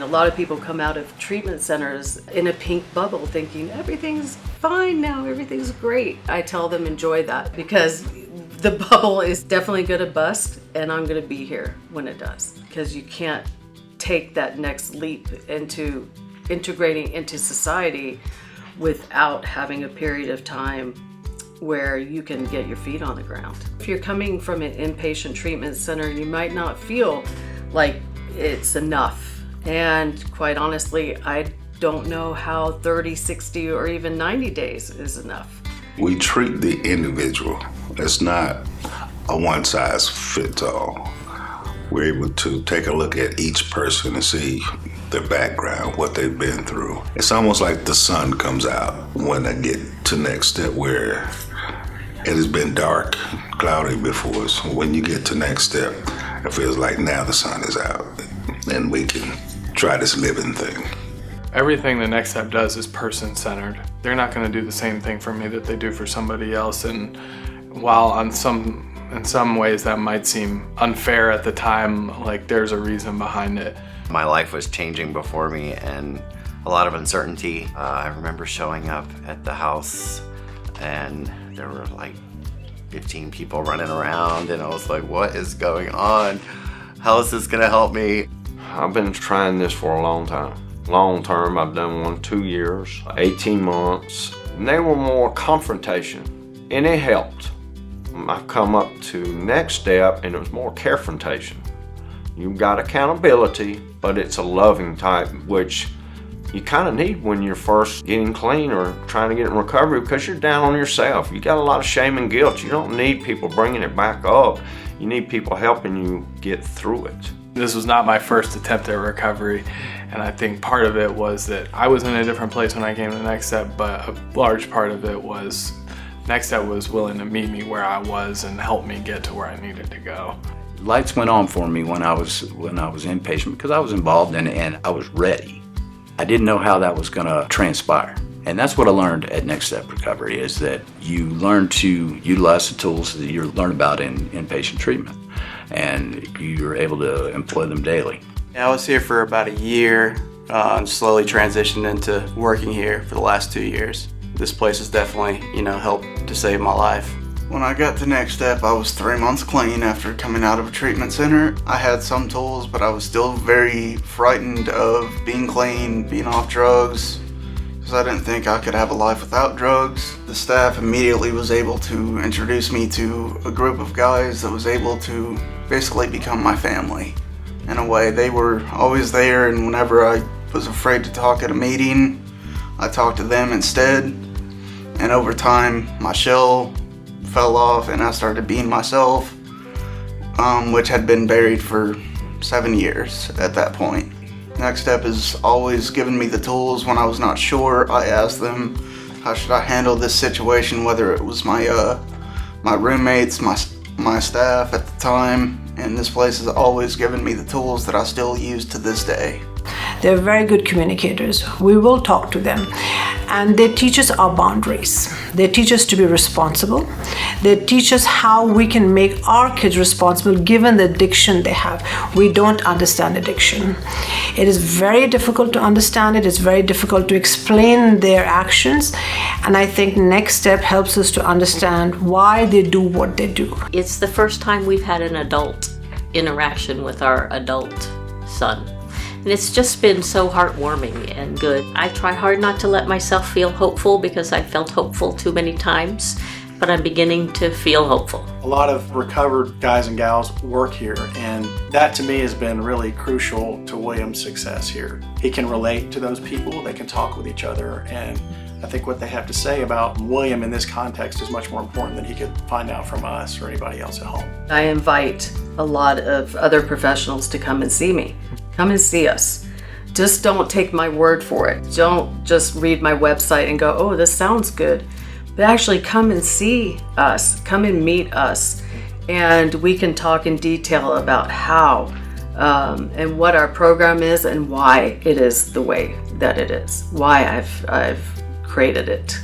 A lot of people come out of treatment centers in a pink bubble thinking everything's fine now, everything's great. I tell them enjoy that because the bubble is definitely going to bust and I'm going to be here when it does, because you can't take that next leap into integrating into society without having a period of time where you can get your feet on the ground. If you're coming from an inpatient treatment center, you might not feel like it's enough. And quite honestly, I don't know how 30, 60, or even 90 days is enough. We treat the individual. It's not a one-size-fits-all. We're able to take a look at each person and see their background, what they've been through. It's almost like the sun comes out when I get to next step, where it has been dark, cloudy before. So when you get to next step, it feels like now the sun is out and we can try this living thing. Everything the Next Step does is person-centered. They're not going to do the same thing for me that they do for somebody else. And while in some ways that might seem unfair at the time, like there's a reason behind it. My life was changing before me and a lot of uncertainty. I remember showing up at the house and there were like 15 people running around and I was like, what is going on? How is this gonna help me? I've been trying this for a long time. Long term, I've done one 2 years, 18 months. And they were more confrontation and it helped. I've come up to next step and it was more carefrontation. You've got accountability, but it's a loving type, which you kind of need when you're first getting clean or trying to get in recovery, because you're down on yourself. You got a lot of shame and guilt. You don't need people bringing it back up. You need people helping you get through it. This was not my first attempt at recovery, and I think part of it was that I was in a different place when I came to Next Step, but a large part of it was Next Step was willing to meet me where I was and help me get to where I needed to go. Lights went on for me when I was inpatient, because I was involved in it and I was ready. I didn't know how that was going to transpire. And that's what I learned at Next Step Recovery, is that you learn to utilize the tools that you learn about in inpatient treatment, and you're able to employ them daily. I was here for about a year and slowly transitioned into working here for the last 2 years. This place has definitely, helped to save my life. When I got to Next Step, I was 3 months clean after coming out of a treatment center. I had some tools, but I was still very frightened of being clean, being off drugs, because I didn't think I could have a life without drugs. The staff immediately was able to introduce me to a group of guys that was able to basically become my family. In a way, they were always there, and whenever I was afraid to talk at a meeting, I talked to them instead. And over time, my shell fell off and I started being myself, which had been buried for 7 years at that point. Next Step has always given me the tools. When I was not sure, I asked them, how should I handle this situation, whether it was my roommates, my staff at the time, and this place has always given me the tools that I still use to this day. They're very good communicators. We will talk to them, and they teach us our boundaries. They teach us to be responsible. They teach us how we can make our kids responsible given the addiction they have. We don't understand addiction. It is very difficult to understand it. It's very difficult to explain their actions, and I think Next Step helps us to understand why they do what they do. It's the first time we've had an adult interaction with our adult son. And it's just been so heartwarming and good. I try hard not to let myself feel hopeful because I felt hopeful too many times, but I'm beginning to feel hopeful. A lot of recovered guys and gals work here, and that to me has been really crucial to William's success here. He can relate to those people, they can talk with each other, and I think what they have to say about William in this context is much more important than he could find out from us or anybody else at home. I invite a lot of other professionals to come and see me. Come and see us. Just don't take my word for it. Don't just read my website and go, oh, this sounds good. But actually come and see us. Come and meet us. And we can talk in detail about how and what our program is and why it is the way that it is. Why I've created it.